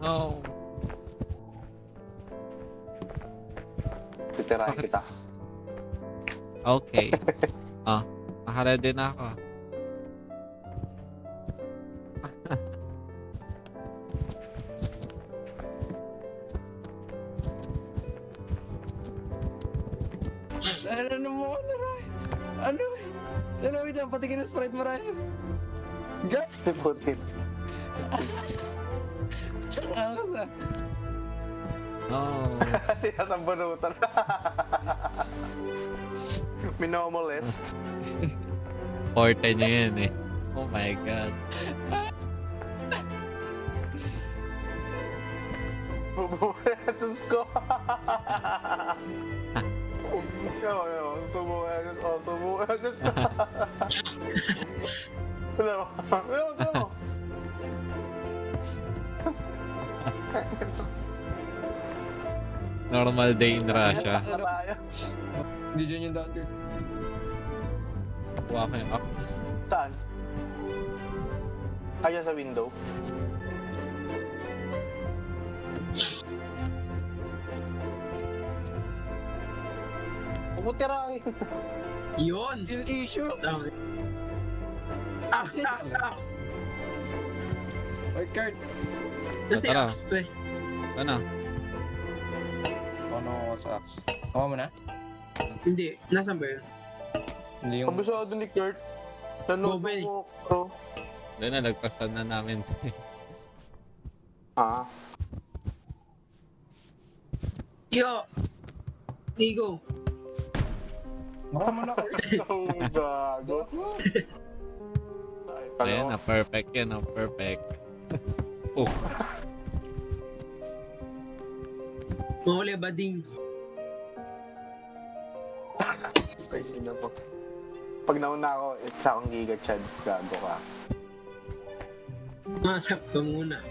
Oh. Titirahin Bakit? kita. Okay. Naka-ready na ako. Ano mo ano, Ray? Ano eh? Ano, wait lang, patikin ng Sprite mo, Ryan. Gas! Si Putin. Ang angas ah. Oh. Sinasambunutan. Minomoles. Forte niya yun eh. Oh my God. Bubuetos ko. Subuetos. Subuetos. Ano? Normal day in Russia. Hindi dyan yung dagger. Kuha ko yung axe. Saan? Kaya sa window. Puputirahin. Yun! Yung issue. Dami. Axe! Oy, Kurt. Kasi Tara. axe pa eh. Ano? Ano ako sa axe? Hawa mo na? Hindi, nasan ba yun? Hindi yung... Kabisado ni Kurt. Sa Bobel. notebook to. Doon na, nagpasan na namin. Ah. Yo! Igo! Hawa mo na, Kurt. Ang gago. Ay, Ayan na, perfect yan. Perfect. Oh, Mahuli bading. Ay, hindi na po. Pag nauna ako, isa akong giga chad. Gago ka. Masap ka muna.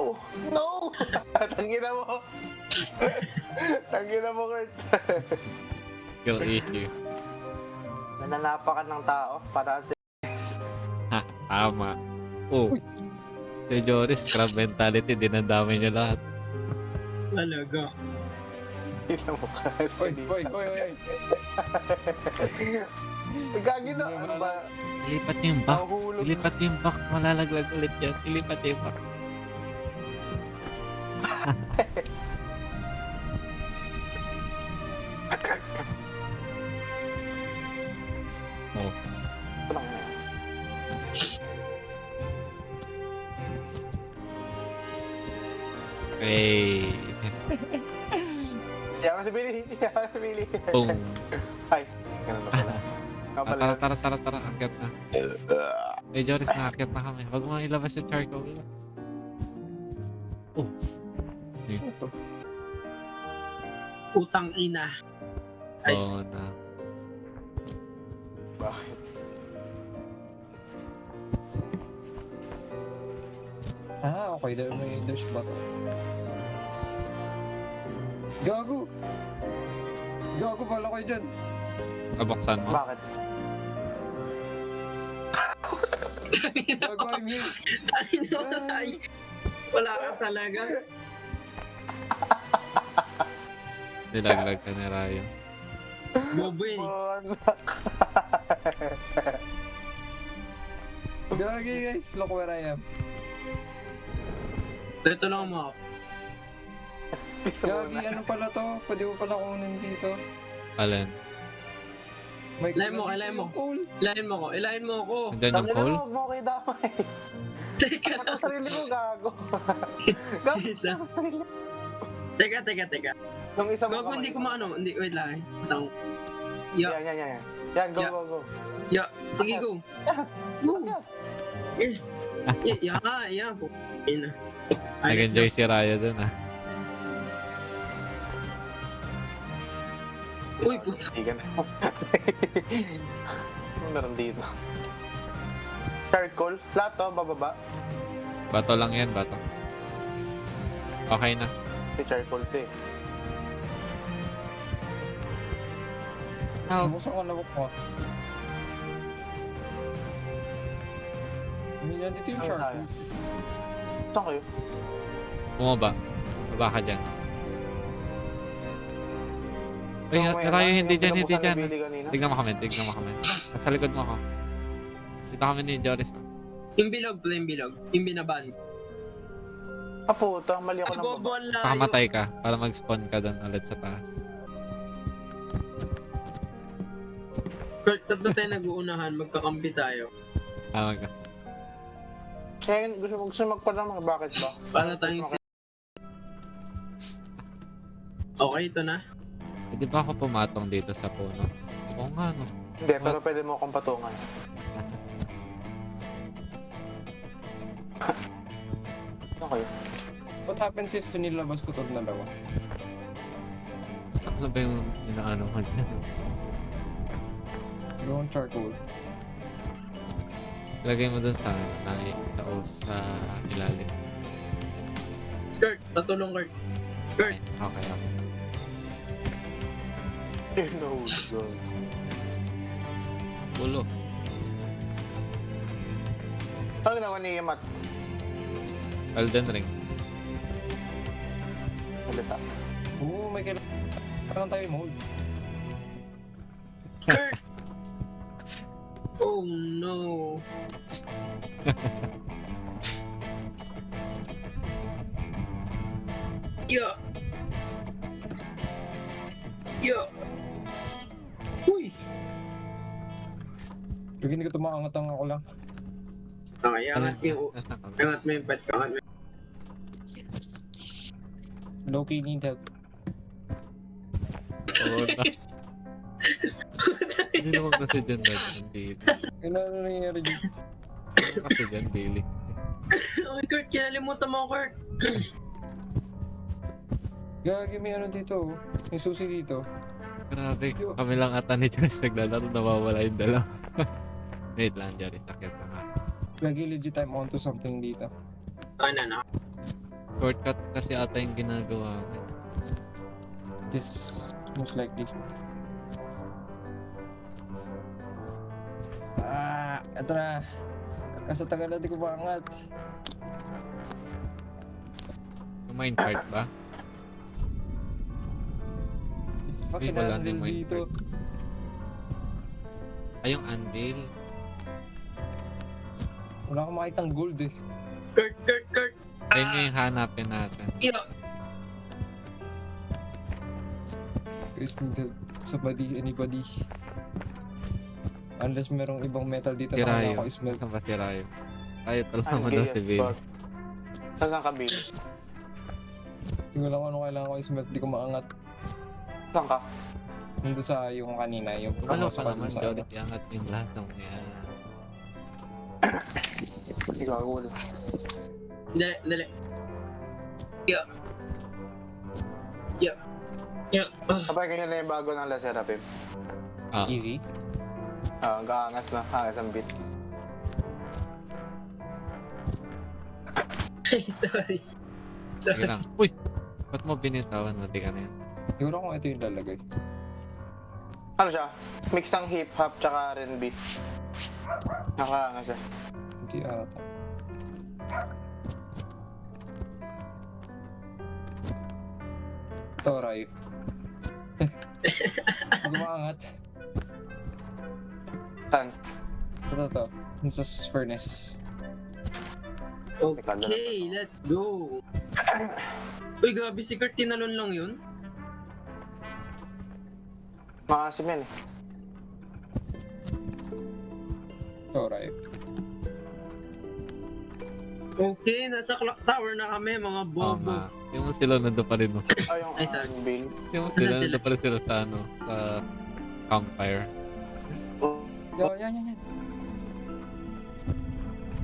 Oh, no! Tangina mo! Tangina mo, Kurt. skill issue. Nananapakan ng tao para sa... Ha, tama. Oh. Si Joris, crab mentality, dinadamay niya lahat. Talaga. Tingnan mo ka. Oy. Gagi na, ano ba? Ilipat niyo yung box. Nahulog. Ilipat niyo yung box. Malalaglag ulit yan. Ilipat niyo yung box. Oh. Ito lang yan. Hey. Kaya ko si Billy. Boom. Ay, ganun na pala. Ah, tara. Akyat na. Hey, Joris, naakyat na kami. Huwag mo ilabas yung charcoal. Oh. Utang ina. Ay, Oo na. Bakit? Ah, okay. Dahil may dash ba to? Gago! Gago, bala kayo dyan. Kabuksan mo. Bakit? Gago, I'm here. tayo na tayo. Wala ka talaga. Nilaglag ka ni Ryan. Bobo eh. Gagi guys, look where I am. Ito lang mo. Gagi, ano pala to? Pwede mo pala kunin dito. Alin? May Ilahin mo, dito ilahin mo. yung coal. Ilahin mo ako. Andyan yung Tangina coal? mo, huwag mo kayo damay. Teka Ako lang. sarili ko, gago. Gago Wait lang. sa sarili. Teka. Nung isa mo Gago, hindi ko maano. Hindi, wait lang eh. Isang... Yan. Ya. Yan, go, Yeah. go. Ya. Sige, go. Go. Eh. Ya. Ina. Nag-enjoy si Raya dun ah. Uy, puto. Hindi ka na. Ano meron dito? Charcoal? Lahat to, bababa. Bato lang yan, bato. Okay na. Si charcoal to eh. Help. Buksan ko na book mo. yan. Dito yung Saan shark. tayo? Saan kayo? Bumaba. Baba ka dyan. Ay, narayo hindi dyan, hindi dyan. Tignan mo kami, tignan mo kami. Nasa likod mo ako. Dito kami ni Joris. Yung bilog, plain bilog. Yung binaban. Ah, puta. Mali ako Ay, ng baba. bobo, ang layo. Pakamatay ka para mag-spawn ka doon ulit sa taas. Kurt, tatlo tayo nag-uunahan. Magkakampi tayo. Mag Kaya gusto magpadamang. Bakit ba? Para tayong Okay, ito na. Di ba ako pumatong dito sa puno? Oo nga, no. Hindi, pero pwede mo akong patungan. Okay. What happens if nilabas ko itong dalawa? Ano ba yung inaano ko dyan? Dalawang charcoal. Lagay mo dun sa sa ilalim. Kurt, tatulong Kurt. Kurt, Okay, okay. No, God. Pulo. Ano ginawa ni Matt? Elden Ring. Salita. Oo, may kailangan tayo mold. Kurt! Oh no. Yeah. Yeah. Uy. Lagi hindi ko tumakangatang ako lang. Okay, angat yung angat mo yung pet. Angat mo. Low-key need help. Oo na. Hindi naman kasi dyan na dito. Ano nangyayari dito? Kasi dyan, Bailey. Okay, Kurt, kinalimutan mo, Kurt. Gagi, may ano dito. May susi dito. Grabe, kami lang ata ni Joris naglalaro, nawawala yung dalawa. Wait lang, Joris, sakit na nga. Lagi legit I'm onto something dito. Na. Shortcut kasi ata yung ginagawa ko. This most likely. Ito na. Kasi tagal na di ko maangat. Yung mine part ba? Fucking wala na anvil yung mine dito. Ay, yung anvil. Wala akong makitang gold eh. Kurt. Ayun yung hanapin natin. Yeah. Guys, need help. Somebody, anybody. Unless merong ibang metal dito Si na Rayo. ako smelt. Saan ba si Rayo? Rayo talaga Ang mo daw gay si as Bailey. fuck. Saan ka, Bill? Tingnan lang ano kailangan ko smelt. Di ko maangat. Saan ka? Nandun sa yung kanina. Yung Ano pumasok pa ka dun naman, sa Joris, iangat yung lahat ng yan. Ikaw, wala. Dali. Yeah. Kapag ganyan na yung bago ng La Serapim. Ah, Easy. Ang kaangas na. Angas ang beat. Sorry. sige lang. Uy! Ba't mo binitawan? Mati ka na yan. Siguro kung ito yung lalagay. Ano siya? Mix ng hip-hop tsaka R&B. Nakaangas eh. Hindi ata. Ito, Rayo. Hindi maangat. Saan? Ito. Dun sa furnace. Okay, let's go. Uy, grabe si Kurt, tinalon lang yun. Maasim yan eh. Ito, Rayo. Okay, nasa clock tower na kami, mga Oo bobo. nga. Yung mo sila nandun pa rin mo. Oh, yung Ay, sorry. Bill. Yung mo sila Nasaan sila? nandun pa rin sila sa ano, sa campfire. Yan.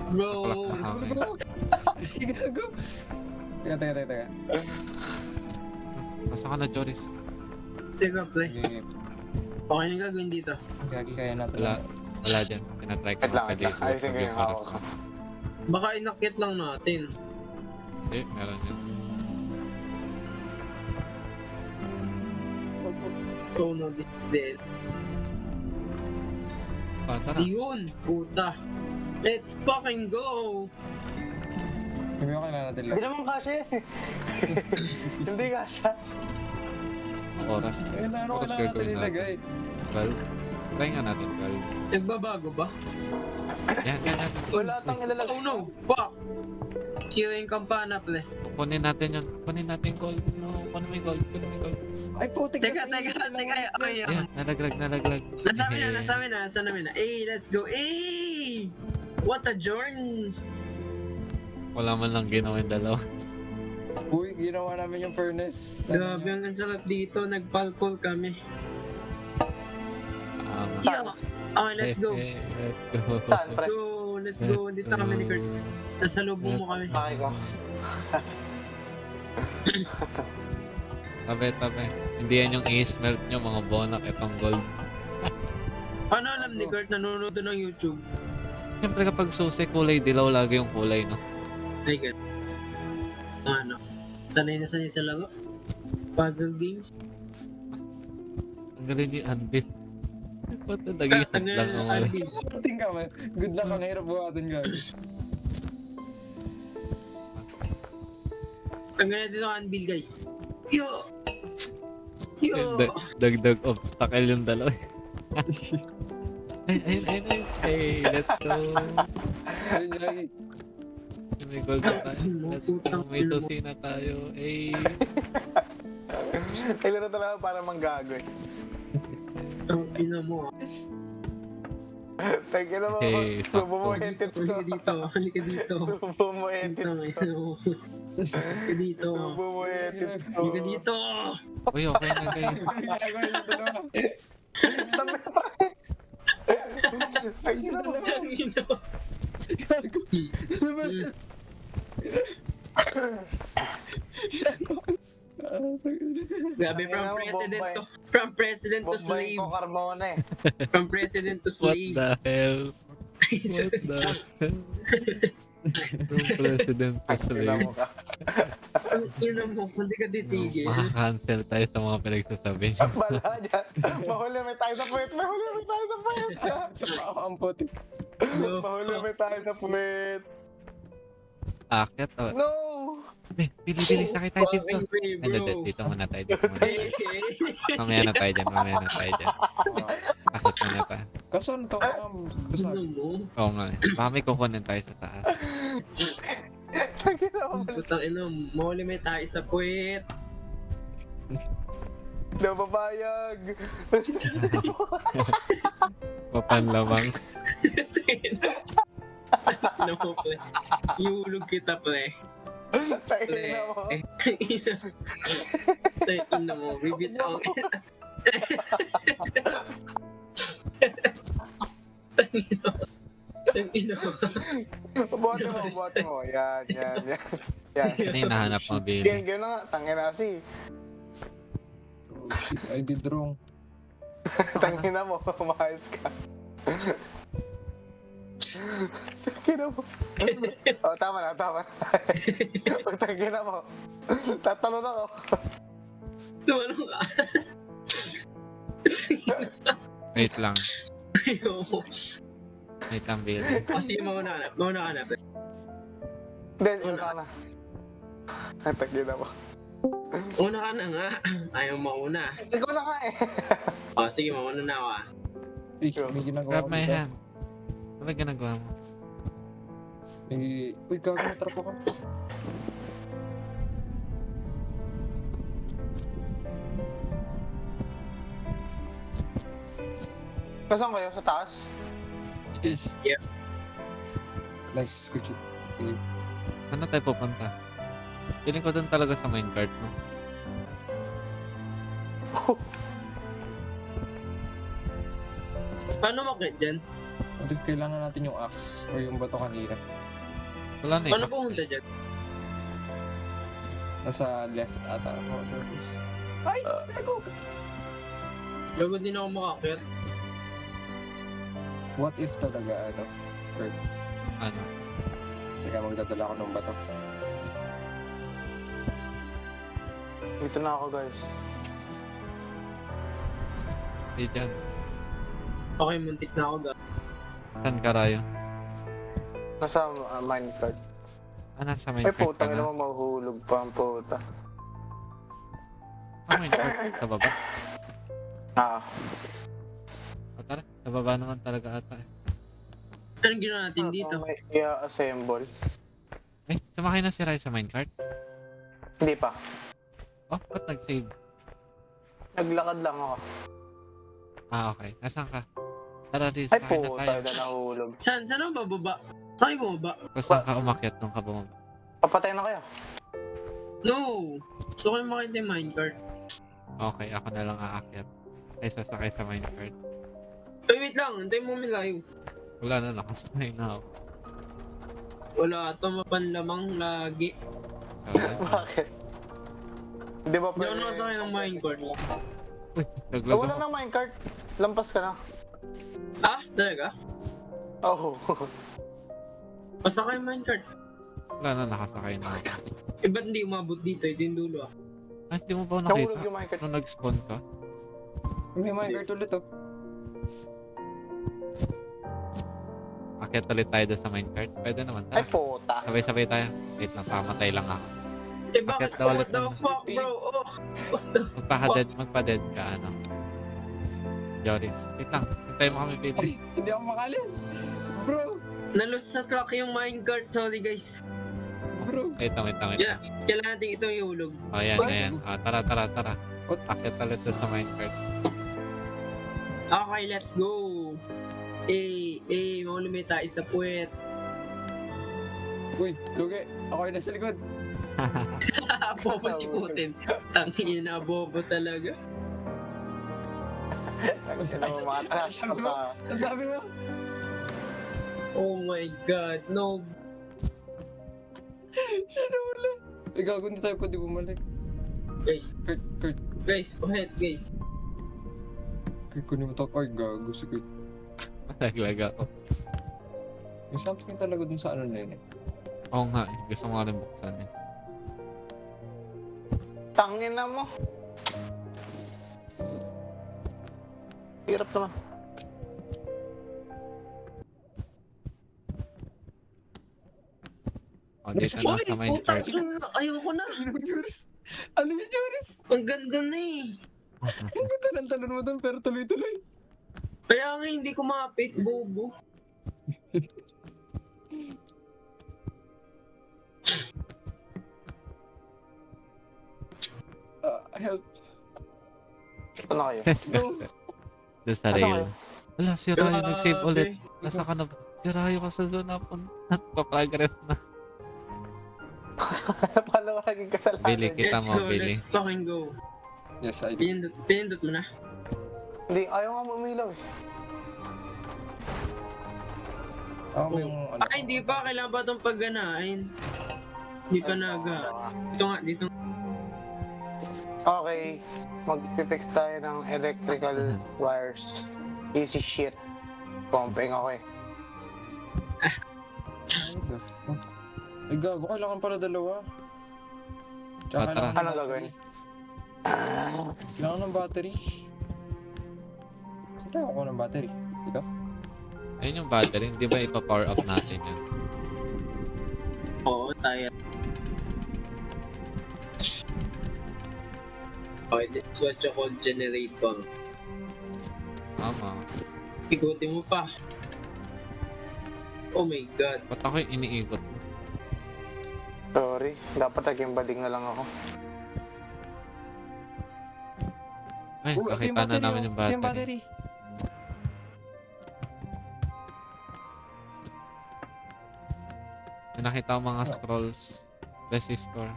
Bro, Gulo. Sige, gago. Teka. Masa ka na, Joris? teka, play. Okay, Okay na gagawin dito. gagi kaya natin. Wala. Wala dyan. Tinatry ko Wait lang. pwede Ayusin ko yung yung para hawak sa... ko. Baka inakit lang natin. Meron yan. Oh no, this is dead. Ah, tara. Yun, puta. Let's fucking go! Kami yung kailangan natin Hindi lang. naman kasha yan eh. Hindi kasha. Oras. Ayun na, ano Oras kailangan natin gagawin ilagay? 12. Try nga natin 12. Nagbabago ba? Yan, yan, yan. Wala tang ilalagay. Oh no! Fuck! Sira yung kampana, pre. Kunin natin yun. Kunin natin yung gold. No, kunin mo yung gold. Kunin mo yung gold. Ay, putik Teka, kasi. teka, teka. Okay, Yan, nalaglag, nalaglag. Nasa amin na, nasa namin na. Hey, let's go. Hey! What a journey! Wala man lang ginawa yung dalawa. Uy, ginawa namin yung furnace. Grabe, ang sarap dito. Nagpalpol kami. Yeah! Okay, let's go. Let's go. Saan, pre? Go! Let's go. Dito kami ni Kurt. Nasa lubong mo kami. Bakit ko? Tabi, tabi. Hindi yan yung i-smelt nyo, mga bonak. Itong gold. Paano alam ni Kurt nanonood doon ng YouTube? Siyempre kapag susi, kulay dilaw lagi yung kulay, no? Ay, God. Ano? Sanay na sanay sa laro? Puzzle games? Ang galing ni Anvil. Ba't na naging lang ako ngayon? Puting ka man. Good luck, ang hirap buhatin ka. Ang ganda dito ang anvil, guys. Yo! Yo! Dagdag obstacle yung dalawa. Ay. Hey, let's go. Ayun, Yagi. May gold na tayo. Let's go. May susi na tayo. Hey. Kailan na talaga para manggago eh. Ang ina mo. Teka na mo. Hey, Subo mo sakto. edits ko. Halika dito. Halika dito. Subo mo edits ko. Halika dito. Subo mo edits ko. Halika dito. Uy, okay na kayo. Ginagawa yung dalawa. Dami pa. Ay, sino mo? Ang ina mo. Grabe, from president to Bombayin slave. ko Carmona eh. From president to What slave. the hell? What the hell? From president to Ay, tingnan slave. mo ka. Ang ina mo, hindi ka titigil. Maka-cancel tayo sa mga pinagsasabi. Bala dyan. Mahuli may tayo sa puwet. Mahuli may tayo sa puwet. Sa paa ang putik. Mahuli may tayo sa puwet. Akit, oh. No! Bili, sakit tayo dito. Fucking way, Hindi, bro. dito muna tayo. Dito muna tayo. Mamaya na tayo dyan. Mamaya na tayo dyan. Akit muna tayo. Kaso ano to? Ano Basag. mo? Oo nga. Baka may kukunin tayo sa taas. Tangina mo. Putang ina, mahuli may tayo sa puwet. Di ako papayag. Papanlamang. Ano mo, pre? Iulog kita, pre. Tangina mo. Ina mo, bibitaw. Ina mo. Bote mo. Yan. Yan. Ano yung nahanap mo, Billy? Game na nga. Tangina kasi. Oh shit, I did wrong. Tangina mo. Umayos ka. Tangina mo. Oh, tama na. Pag tangina mo. Tatalon ako. Tumalong ka. Wait lang. Ayoko. Wait lang, Billy. Sige, mauna ka na. pre. Hindi, una na. Ay, tangina mo. Una ka na nga. Ayaw mauna. Ikaw na ka eh. O, sige, mauna na ako ah. Uy, may ginagawa Grab ko my dito. hand. Ano ba ginagawa mo? Uy, gago na trap ako. Kasama kayo sa taas? Yeah. Nice, good shit. Okay. Ano tayo pupunta? Piling ko doon talaga sa minecart, no? Paano makit dyan? What if kailangan natin yung axe or yung bato kanina? Wala na Paano eh. pumunta dyan? Nasa left ata. Oh, Travis. Ay! Gago! Gago din ako makakit. What if talaga ano? Kurt, Ano? teka magdadala ako ng bato. Dito na ako guys. Di dyan. Okay, muntik na ako gago. Saan ka, Rayo? Nasa minecart. Nasa Ay, minecart ka putang ina na. mo, mahuhulog pa ang puta. Minecart, sa baba. Ah, O tara, sa baba naman talaga ata eh. Anong ginawa natin dito? may i-assemble. Sumakay na si Rai sa minecart? Hindi pa. Oh, ba't nag-save? Naglakad lang ako. Okay. Nasaan ka? Tara, Riz, Ay, sakay na puta, tayo. na nahulog. Saan ang bababa? Saan kayo bababa? Kung saan ka umakyat nung ka bumaba? Papatay na kayo. No! Gusto ko yung makita yung minecart. Okay, ako na lang aakyat. Ay, sasakay sa minecart. Ay, wait lang. Antayin mo kami layo. Wala na, nakasakay na ako. Wala ito mapanlamang lagi. Sorry. Bakit? Di ba Hindi ako nakasakay ng minecart. Uy, naglag Wala ako. nang minecart. Lampas ka na. Ah? Talaga? Oh. Pasakay yung minecart. Wala na, nakasakay na ako. Eh, ba't hindi umabot dito? Ito yung dulo ah. Ay, di mo ba ako Nahulog nakita? yung minecart. Nung nag-spawn ka? May minecart ulit oh. Akyat ulit tayo doon sa minecart. Pwede naman. Ay, Tara, puta. sabay-sabay tayo. Wait lang, pamatay lang ako. Eh, bakit? Bakit daw ulit What the nun? fuck, bro? Oh, Magpa-dead ka, ano? Joris. Wait lang, hintay mo kami, baby. Ay, hindi ako makalis. Bro, nalos sa truck yung minecart. Sorry, guys. bro. Wait lang. Yeah. Kailangan natin itong ihulog. Oh, yan, Ay, ayan. Tara. What? Akyat ulit doon sa minecart. Okay, let's go. Maulumi tayo sa puwet. Uy, lugi. Ako yung nasa likod. Bobo si Putin. Tangin na bobo talaga. Ano mo, mga trash Sabi mo? ka. Ang sabi mo? Oh my god, no. Siya na wala. Eh, gago na tayo pwede bumalik. Guys, Kurt, guys, go ahead, guys. kunin mo to. Ay, gago si Kurt. Naglag ako. May something talaga dun sa ano na yun eh. Oo nga, eh. Gusto mo nga rin buksan eh. Tangin na mo. Hirap naman. O, dito na sa minecart. Ayoko na. Ano yung Joris? Ano yung Joris? Ang ganda na eh. Ang ganda ng talon mo dun pero tuloy-tuloy. Kaya nga hindi ko mapit, bobo. Help. Ano kayo? Doon sa Asa rail. kayo? Wala, si Rayo nag-save Grabe. ulit. Nasa ka na ba? Si Rayo kasi doon na pa-progress na. Paano ka naging kasalanan? Billy, kita Let's mo, go, Billy. let's fucking go. Yes, I do. Pinindot mo na. Hindi, ayaw nga umilaw eh. Ako may yung ano. Ah, hindi pa. Kailangan pa itong pagganain. Hindi pa naga. Dito nga, dito. Okay, mag-fix tayo ng electrical wires. Easy shit. Pumping ako eh. What the fuck? Eh, gago. Kailangan pala dalawa. Ah, Tsaka tara. kailangan ng Anong gagawin? battery. Kailangan ng battery. Saan tayo ako ng battery? Dito? Ayun yung battery, di ba ipa-power up natin yun? Oo, tayo. Okay, this is what you call generator. Tama. Ikutin mo pa. Oh my god. Ba't ako yung iniikot mo? Sorry, dapat naging bading na lang ako. Ay, Ito nakita yung na battery. namin yung Ito yung battery. battery. May nakita ko mga scrolls. Resistor.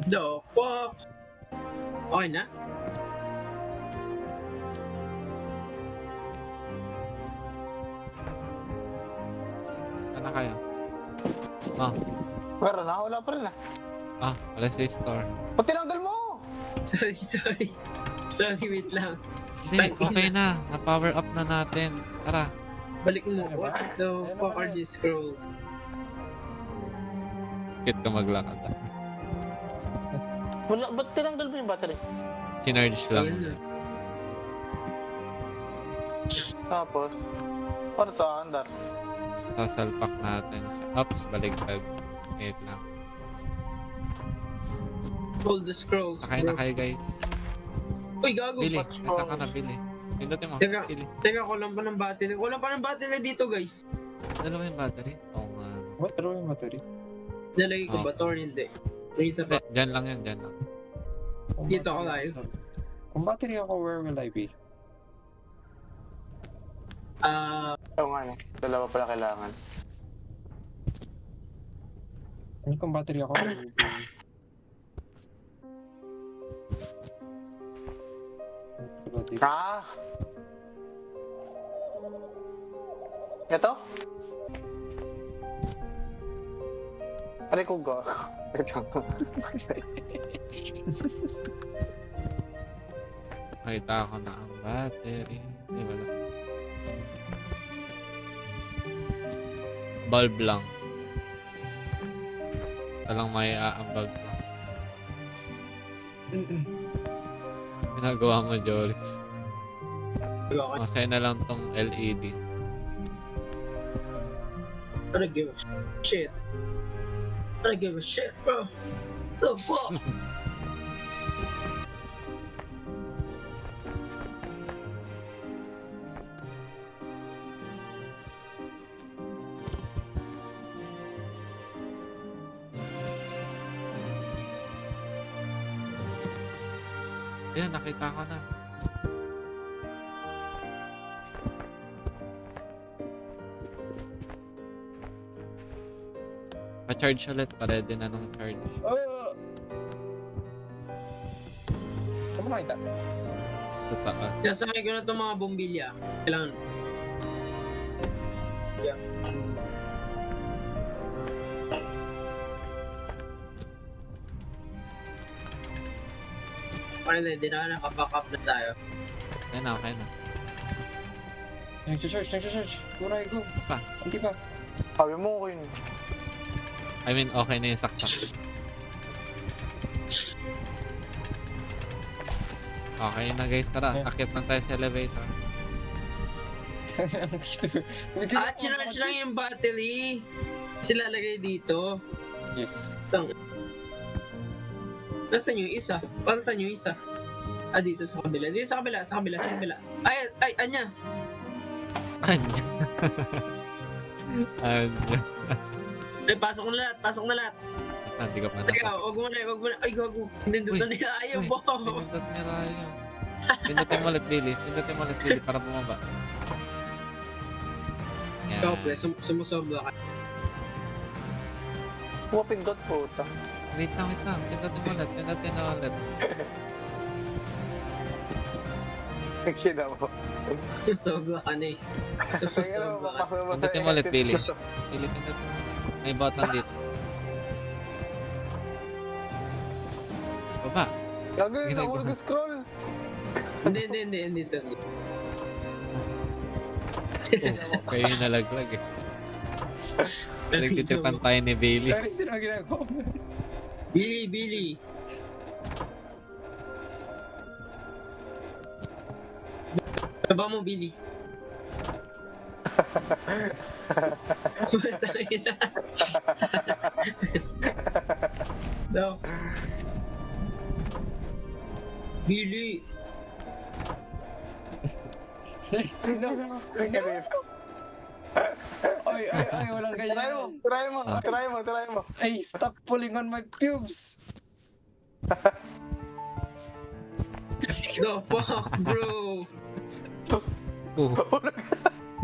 The fuck? Okay na? Ano kaya? Meron na, wala pa rin ah. Resistor. O tinanggal mo! Sorry. Sorry, wait lang. Hindi, okay na. Na-power up na natin. Tara. Balik mo. Ano ba? What the Ano fuck ba are yan? these scrolls? Kit ka maglakad. Wala, ba't tinanggal mo yung battery? Sinarge lang. Ayun na. Tapos, para to, andar. Sasalpak natin siya. Oops, baligtad. Wait lang. Hold the scrolls, Sakay na bro. kayo guys. Uy, gago. Billy, Patch nasa ka mo. na, Billy. Pindutin mo, Teka. Billy. Teka, kulang pa ng battery. Kulang pa ng battery dito, guys. Dalawa yung battery? Oo nga. What? Pero yung battery? Nalagay ko Oh. ba? Or hindi? May isa Hindi, pa. dyan lang yan, dyan lang. Kung Dito ako battery live. Kung battery ako, where will I be? Oo nga, no? Dalawa pala kailangan. Ano kung battery ako, where will I be? Ah! Ito? Aray ko ga. Ito. Nakita ako na ang battery. Hindi, wala. Bulb lang. Ito lang may aambag ko. Ginagawa mo, Joris. Okay. Masaya na lang tong LED. I don't give a shit. I don't give a shit, bro. The fuck? Ayan, nakita ko na. Pa-charge ulit, pa-ready na nung charge. Oh! Saan mo nakita? Sa taas. Sasakay ko na itong mga bombilya. Kailangan. Okay na, hindi na nakaback up na tayo. Ayan na, okay na. Nag-charge. Kuray, go. Pa. Hindi pa. Sabi mo ko yun. I mean, okay na yung saksak. Okay na guys, tara. Akit na tayo sa elevator. Charge lang yung battery. Kasi lalagay dito. Yes. Nasaan yung isa? Paano saan yung isa? Ah, dito sa kabila. Dito sa kabila. Ay, anya. Anya. Anya. Ay, pasok na lahat. Ah, di ka pa na. Teka, wag mo na. Ay, gago. Nindot na nila. Ayaw Uy, mo. pinindot ni Ryan. Pindutin mo ulit, Billy. Para bumaba. Yan. Ikaw, pre. Sumusobra ka. Pumapindot po ito. Wait lang. Pindutin mo ulit. Nagkita mo. Sumusobra ka na eh. Sumusobra ka. Pindutin mo ulit, Billy. Billy, pindutin mo. May button dito. Baba. Gagawin, Ginagawa. nahulog yung scroll. Hindi. Ito. Kayo yung nalaglag eh. Nagtitipan tayo ni Bailey. Pero hindi na ginagawa. Billy. Baba mo, Billy. Tangina. No. Billy. No. Ay, walang ganyan. Try mo. Ay, stop pulling on my pubes. The fuck, bro.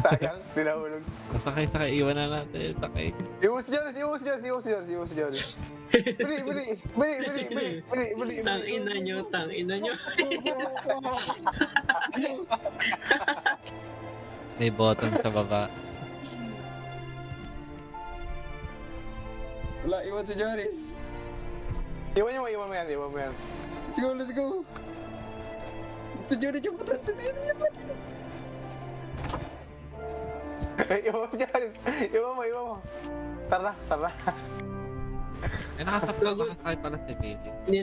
Sayang, dinahulog. Sakay, iwan na natin. Sakay. Iwas Joris. Bili. Tangina nyo. May button sa baba. Wala, iwan si Joris. Iwan mo yan. Let's go. Si Joris yung puto. Iwan mo. Tara. Eh, nakasakay pala si Bailey. Hindi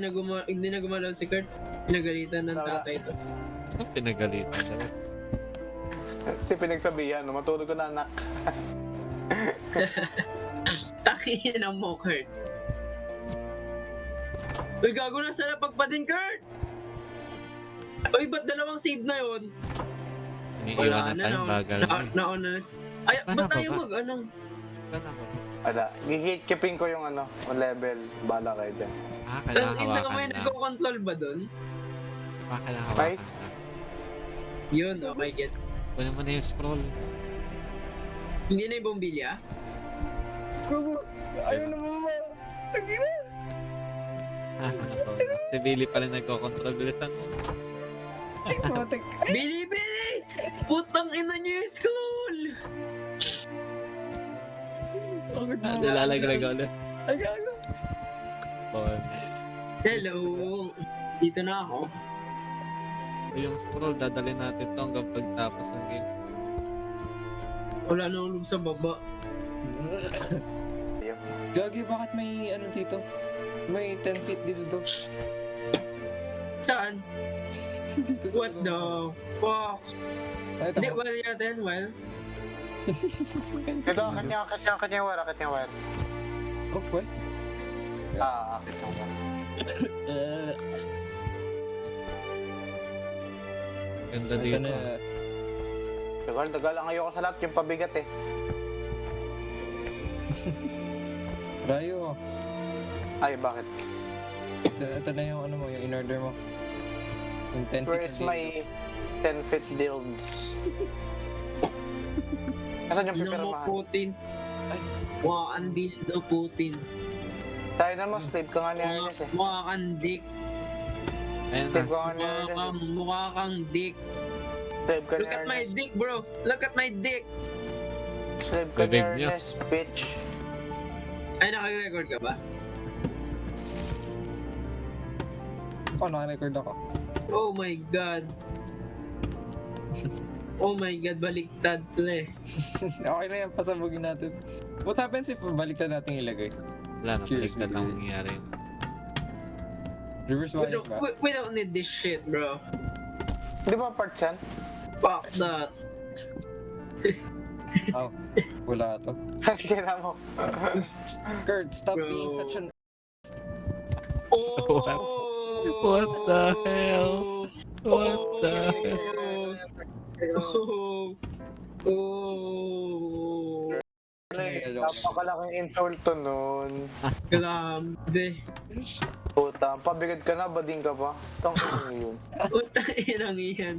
na gumalaw si Kurt. Pinagalitan ng tatay ito. Ang pinagalitan daw. Kasi pinagsabihan, matulog ko na anak. Takihin ang mo, Kurt. Uy, gago na sana pagpadin, Kurt! Uy, ba't dalawang save na yun? Iniiwan na tayo, bagal mo. Naon na. Ay, Sana ba't tayo ba? mag-anong? Saan ako? Wala. Gigatekeeping ko yung ano, yung level. Bala kayo dyan. Kailangan Hindi ka may hawakan na. nagko-control ba doon? Kailangan Ay. hawakan na. Yun, okay, get. Kunin mo na yung scroll. Hindi na yung bombilya? Gago. Ayaw na mama. Tagina. Si Billy pala nagko-control. Bilisan mo. Ay, matik. Bili! Putang ina niyo yung school! Nalalaglag ulit. Ay, gago. Hello! Dito na ako. Yung scroll, dadalhin natin to hanggang pagtapos ng game. Wala na ulog sa baba. Gagi, bakit may ano dito? May 10 feet dito. Saan? Dito sa What the fuck? Ay, Hindi, tama. well yata yan, well. Ito, kanya yung wire, kanya yung wire. Oh, what? Akit yung wire. Ganda Ito dito. na. Dagal ang ayoko sa lahat, yung pabigat eh. Rayo. Ay, bakit? Ito na yung ano mo, yung in-order mo. Yung 10 feet Where na is dito. my 10 feet dilds? Nasaan yung Ino mo pipirmahan? Putin. Ay. Mukha kang dildo Putin. Tayo na mo, slave ka nga ni Ernest eh. Mukha kang dick. Ayun na. Slave ka nga ni Ernest eh. Mukha kang dick. Slave ka ni Look at my Ernest. dick, bro. Look at my dick. Slave ka ni Bibig niya. Ernest, bitch. Ay, naka-record ka ba? Ako, naka-record ako. Oh my god. Oh my god, baliktad to eh. Okay na yan, pasabugin natin. What happens if baliktad natin ilagay? Wala na, Cheers, baliktad lang Billy. mangyayari. Reverse bias ba? We don't need this shit, bro. Di ba parts yan? Fuck that. Oh, wala to. Kaya mo. Kurt, stop Bro. being such an... Oh! What the hell? What the hell? Oh! Oh! Napakalaking insult to nun. Grabe. Puta, pabigat ka na, bading ka pa. Tang ano yun. Utang inang iyan.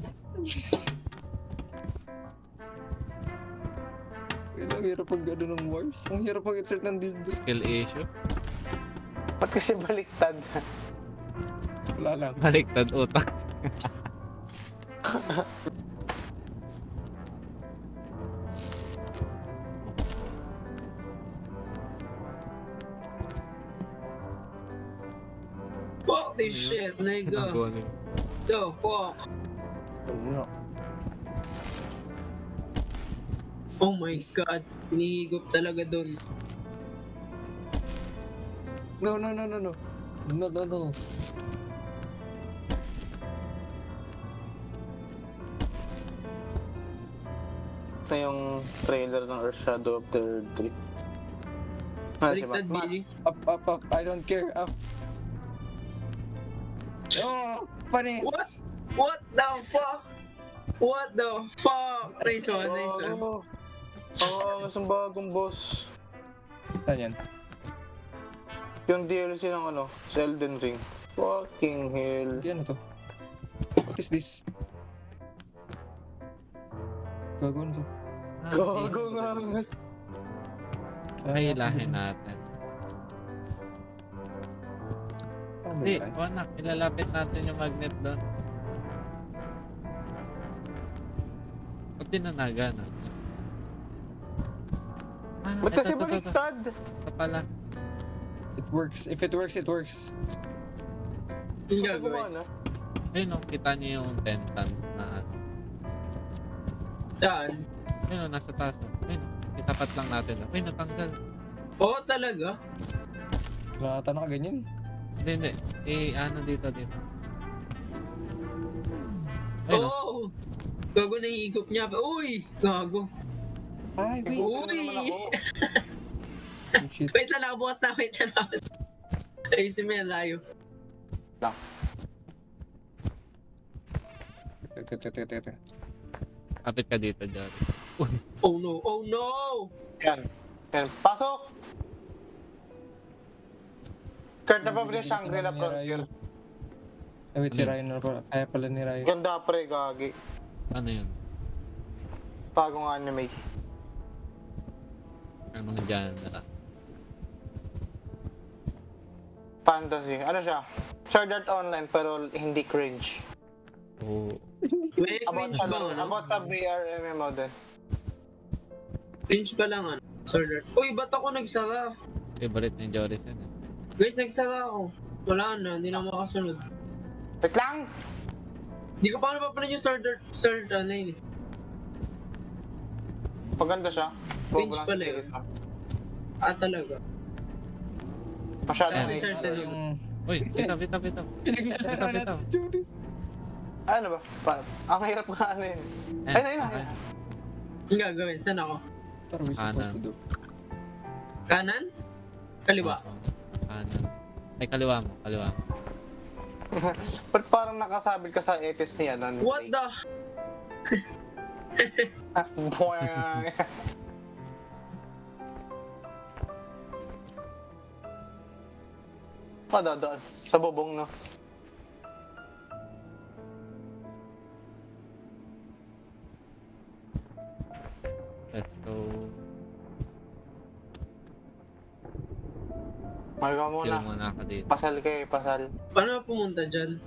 Ang hirap pag gano'n ng wars. Ang hirap pag insert ng dildo. Skill issue? Ba't kasi baliktad? Wala lang. Baliktad utak. Fuck this shit, nigga. Nagawa The fuck? Ano? Oh my god. Hinihigop talaga dun. No. No. Ito yung trailer ng Earth Shadow of the 3. Si Baliktad, Batman. Billy. Up. I don't care. Up. Oh, panis. What? What the fuck? What the fuck? Nice one, nice one. Oo, ang bagong boss. Saan yan? Yung DLC ng ano, sa Elden Ring. Fucking hell. Ano to? What is this? Gago na to. Gago nga. Ay, ilahin natin. Ano Hindi, yun? anak, ilalapit natin yung magnet doon. Ba't dinanaga na? Ba't kasi ito. baliktad? Ito pala. It works. If it works, it works. Yung Ano gagawin. gumana? Ayun o, kita niyo yung 10 tons na ano. Saan? Ayun o, nasa taas o. Ayun o, itapat lang natin o. Ayun, natanggal. Oo, talaga? Nakata na ka ganyan eh. Hindi. Ano dito. Ayun o. Oo! Gago na higop niya. Uy! Gago. Ay, wait. Nagugulo naman ako. Oh, shit. Wait lang, nakabukas na. Wait lang. Ayusin mo yan, layo. Teka. Kapit ka dito, Joris. Oh no, oh no! Yan. Yan. Pasok! Kurt na pabili Shangri-La Frontier. Ay, wait, si Ryan na pala. Kaya pala ni Ryan. Ganda pre, gagi. Ano yun? Bagong anime. Anong genre? Fantasy. Ano siya? Sword Art Online pero hindi cringe. Oo. May About cringe sa, ba ano? about sa VR MMO din. Cringe pa lang ano? Sword Art. Uy, ba't ako nagsara? Favorite ni Joris yun eh. Guys, nagsara ako. Wala na, hindi na makasunod. Wait lang! Hindi ko pa napapanood yung Sword Art Online eh. Maganda siya. Cringe Bobo lang pala sa yun. kilid lang. Ah, talaga. Masyado Ah, na si Sir eh. Sir. Yung... Uy, bitaw. Pinaglalaro Bitaw. natin si Joris. Ano ba? Ang hirap nga ano yun. Ayun. Ang gagawin, saan ako? What are we supposed to do? Kanan? Kaliwa? Oo. Kanan. Ay, kaliwa mo. Ba't parang nakasabit ka sa etis ni ano? ni What Drake? the? Boing. Padadaan. Sa bubong, no? Let's go. Marga Kill muna. muna ako dito. Pasal kayo, pasal. Paano pumunta dyan?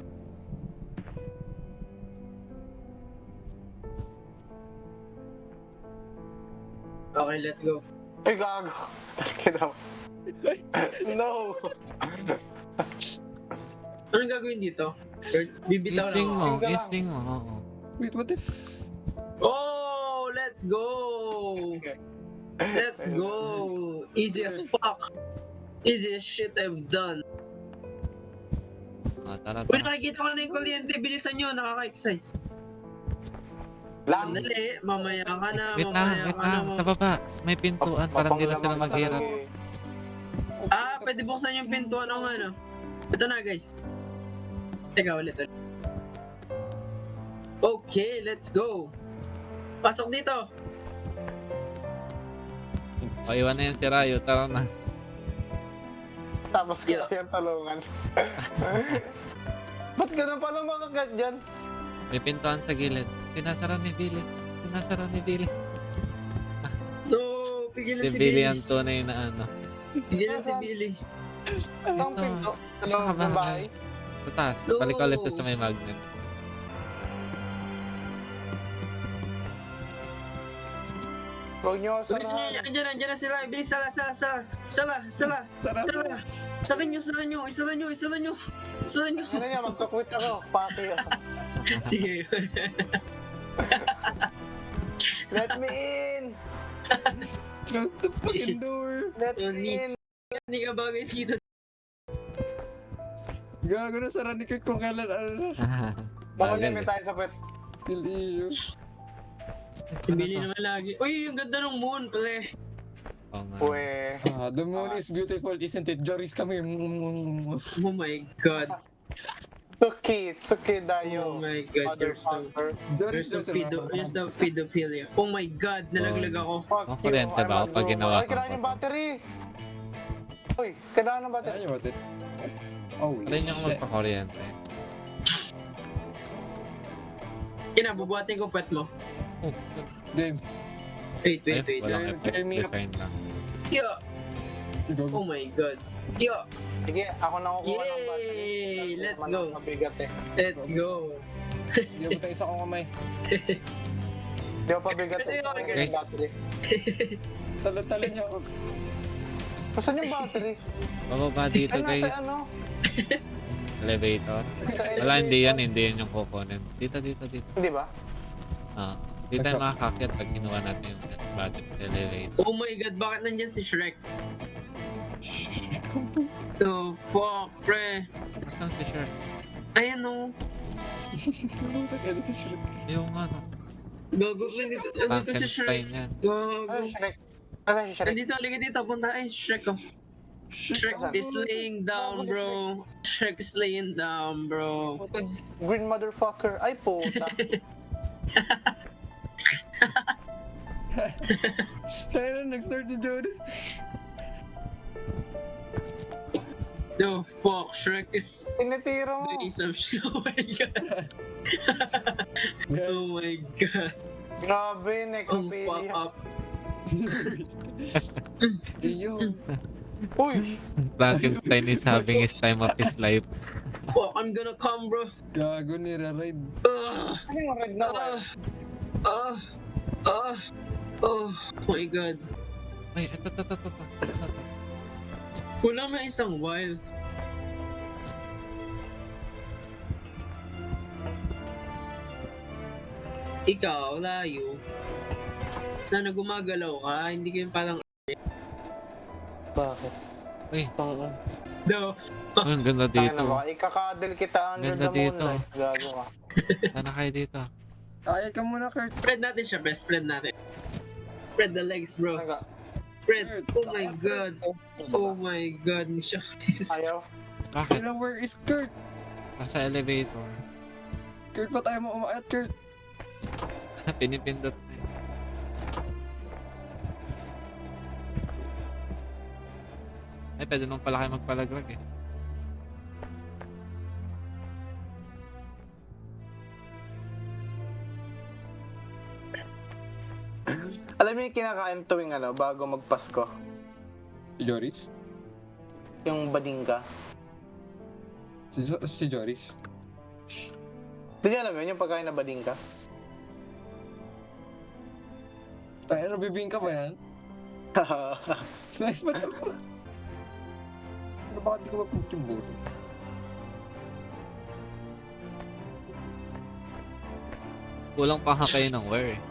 Okay, let's go. Ay, gago. Talaga daw. No! Anong gagawin dito? Bibitaw I-swing lang mo. ako. I-swing mo. Oo. Wait, what if... Oh, let's go! Let's go! Easy as fuck! Easy as shit I've done. Tara. Uy, nakikita ko na yung kuryente. Bilisan nyo, nakaka-excite. Lang! Sandali, mamaya ka na, Wait lang. Sa baba. May pintuan. Parang di na sila maghirap. Ah, pwede buksan yung pintuan ng ano. Ito na, guys. Teka, ulit. Okay, let's go. Pasok dito. O, iwan na yan si Rayo. Tara na. Tapos Yeah. kaya yung talungan. Ba't ganun pala makagat dyan? May pintuan sa gilid. Tinasara ni Billy. No, pigilan Si si Billy Billy. ang tunay na ano. Pigilan si Billy. Ang Ito. pinto. Sa loob Sa ng bahay. Sa taas. No. Balik ka ulit sa may magnet. Huwag niyo Bilis nyo, sarahan. andyan na sila. Bilis, sala. Sara. Sakin nyo. Ano niya, magkakwit ako. Pati ako. Sige. Let me in! Close the fucking door! Let me in! Hindi ka bagay dito. Gago na sara ni Kurt kung kailan ano na. Makulimit tayo sa pet. Still issue. Si Billy naman lagi. Uy, ang ganda ng moon, pre. Oo nga. Pwe. The moon is beautiful, isn't it? Joris kami. Oh my god. Tsuki Oh dayo. my god, you're so... Motherfucker. You're so pedophilia. Oh my god, nalaglag ako. Fuck Ang you, kuryente I'm ba a pag zoomer. ginawa Ay, ko? kailangan yung battery! Uy, kailangan ng battery. Ano ba ito? Oh, Try niyo ako magpa-kuryente. Kinabubuhatin ko pet mo. Oh, Game. Wait. walang effort. Turn me up. Design lang. Yo! Gago. Oh my god. Yo! Sige, ako na kukuha ng battery. Yay! Let's Malang go. Mabigat eh. Let's go. Hindi mo tayo isa kong kamay. Di ba pabigat eh. Ito Saan yung yung battery? Talo-talo niya ako. Saan yung battery? Bababa dito, Ay, guys. nasa ano? Elevator. Sa Wala, hindi elevator. yan yung kukunin. Dito. Hindi ba? Dito tayo makakakit pag kinuha natin yung battery sa elevator. Oh my god, bakit nandyan si Shrek? So, fuck, pre. Asan si Shrek? Ayan o. Ano si Shrek? Yung ano. Gago, nandito si Shrek. Frankenstein yan. Ano Gago. si Shrek? Ano si Shrek? Nandito, halika dito, punta. Ay, Shrek ko. Shrek is laying down, bro. Shrek is laying down, bro. Puta, green motherfucker. Ay, puta. Tayo na, nag-start si Jonas. No, fuck, Shrek is Tinitira mo. doing some shit. Oh my god. Oh my god. Grabe, Ang fuck necrophilia. up. Iyo. Uy! Frankenstein is having his time of his life. Fuck, I'm gonna come, bro. Gago, nira-ride. Ano yung red na wire? Oh my god. Ay, ito. Wala may isang wild. Ikaw, layo. Sana gumagalaw ka, hindi kayo parang Bakit? Uy, Tang- no. ay, ang ganda Tangina dito. mo, ikakadil kita under Ganda the dito. moonlight. Gago ka. Sana kayo dito. Ay, ka muna, Kurt. Spread natin siya, best friend natin. Spread the legs, bro. Naga- Spread. Oh my god. Oh my god, ni siya. Ayaw. Bakit? Kailan, where is Kurt? Nasa elevator. Kurt, ba't ayaw mo umakyat, Kurt? Pinipindot na yun. Ay, pwede nung pala kayo magpalagrag eh. Alam mo yung kinakain tuwing bago magpasko? Si Joris? Yung badingka. Si Joris? Hindi niyo alam yun, yung pagkain na badingka? Tayo, nabibingka ba yan? Nice, ba't ako? Ano bakit di ko mapagkimburo? Kulang pa nga kayo ng wire eh.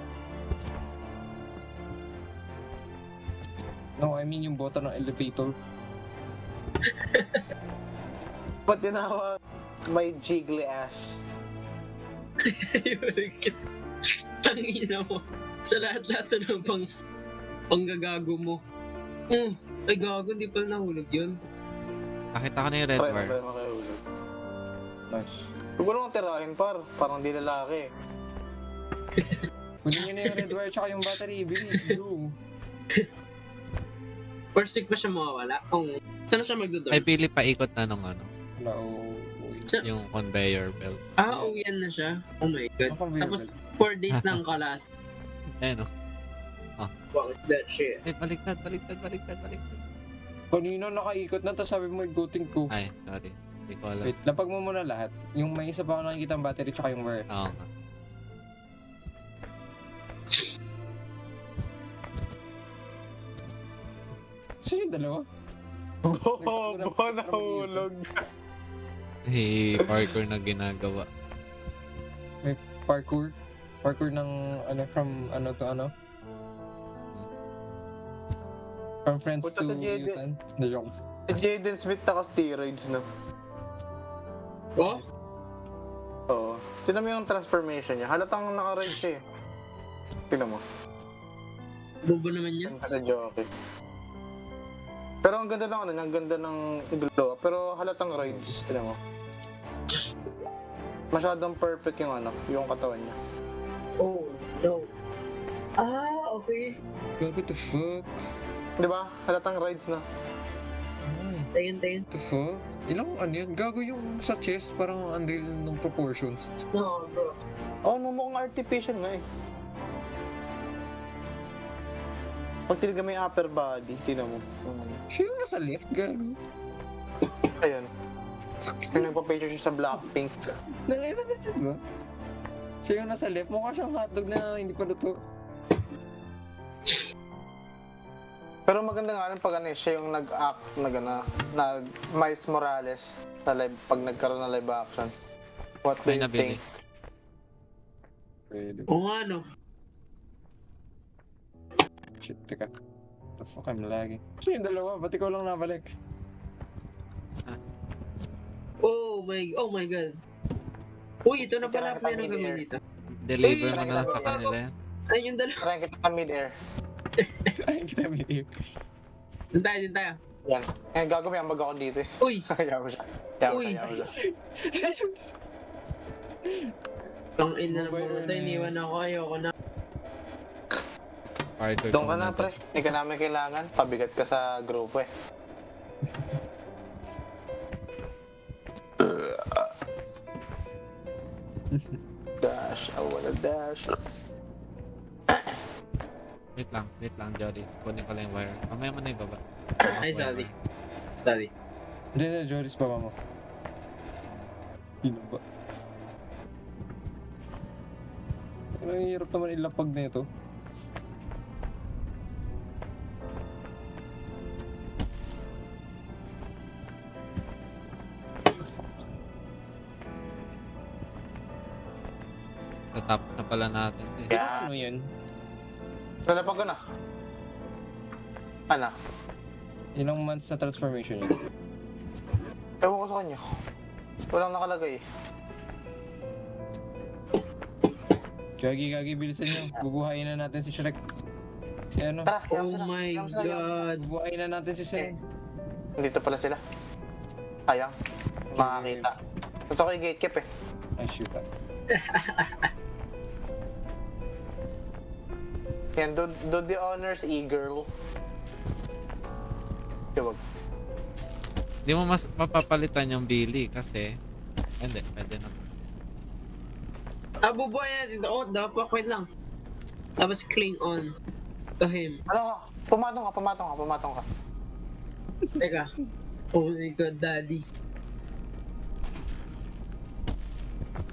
No, I mean yung bota ng elevator. Ba't tinawag may jiggly ass? Tangina mo. Sa lahat-lahat na ng panggagago mo. Ay gago, hindi pala nahulog yun. Nakita ko na yung red Try mo wire. tayo makahulog. Nice. Huwag mo naman tirahin parang di lalaki. Kunin nyo na yung red wire tsaka yung battery, bilis, go. First week pa siya mawawala. Saan siya magdodor? Ay, pili pa ikot na nung Wala, yung conveyor belt. Uwian na siya. Oh my god. Ang Tapos 4 days ng kalas. Ayun o. What is that shit? Ay, baliktad. Kanina nakaikot na, tapos sabi mo ghosting ko. Ay, sorry. Hindi ko alam. Wait, lapag mo muna lahat. Yung may isa pa ako nakikita ang battery tsaka yung wire. Oo nga. Sino yung dalawa? Bobo, nahulog. Hey, parkour na ginagawa. Parkour? Parkour ng from to ano? From friends Punta to sa Jaden. Yutan? The joke. Si Jaden Smith naka-steroids na. Oh? Oo. Tignan mo yung transformation niya. Halatang naka-ride siya eh. Tignan mo. Bobo naman yan. Sa jockey. Pero ang ganda ng ang ganda ng glow. Pero halatang rides. Tignan mo. Masyadong perfect yung yung katawan niya. Oh, no. Okay. What the fuck? Di ba? Halatang rides na. Ay, Tingin. what the fuck? Ilang yan? Gago yung sa chest, parang unreal ng proportions. No, bro. Oh, mukhang artificial nga eh. Pag tinignan mo yung upper body, tignan mo. Siya yung nasa left, gago. Ayun. Yung nagpa-picture siya sa Blackpink. Nangailan na dyan ba? Siya yung nasa left, mukha siyang hotdog na hindi pa luto. Pero maganda nga rin pag siya yung nag-act nag Miles Morales sa live pag nagkaroon ng live action. What do May you nabili. think? Pwede. Oo nga, no. Shit, teka. The fuck, I'm lagging. Siya yung dalawa, ba't ikaw lang nabalik? Oh my god. Uy, ito na pala Kailangan plano kita gawin mid-air. dito. Deliver Uy, mo na lang sa kanila yan. Ayun yung dalawa. Try kita mid-air. Ay, kita meteor. Dun tayo. Yan. Ngayon gago may ambag ako dito eh. Uy! Kaya mo siya. Kaya mo Uy. siya. Ang ina ng mga Mobile to, iniwan ako. Ayoko na. Parker Doon ka ko na muna pre. Hindi ka namin kailangan. Pabigat ka sa grupo eh. Dash. I wanna dash. Wait lang, Jody. Kunin ko lang yung wire. Mamaya mo na ibaba. Ay, sorry. Sorry. Hindi na, Joris, baba mo. Sino ba? Ang hirap naman ilapag na ito. Natapos na pala natin. Eh. Yeah. Ano yan? Nalapag ko na. Ano? Ilang months na transformation yun? Ewan ko sa kanya. Walang nakalagay eh. Gagi, bilisan nyo. Bubuhayin na natin si Shrek. Si ano? Tara, Oh my god. Bubuhayin na natin si Sen. Dito pala sila. Sayang. Makakita. Gusto ko yung gatekeep eh. Ay, shoot. Yan, do the honors, e-girl. Diwag. Di mo mas mapapalitan yung Billy kasi... Hindi, pwede na. Bubuhay natin. Oh, dapat. Wait lang. Tapos cling on to him. Ano ka? Pumatong ka. Teka. Oh my god, daddy.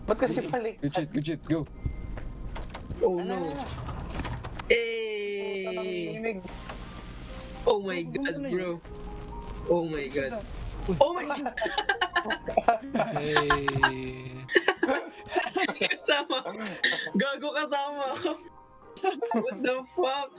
Ba't kasi balik? Good shit, go. Oh no. Hey! Oh my god, bro. Oh my god. Oh my god! Hey! Kasama! Gago kasama! What the fuck?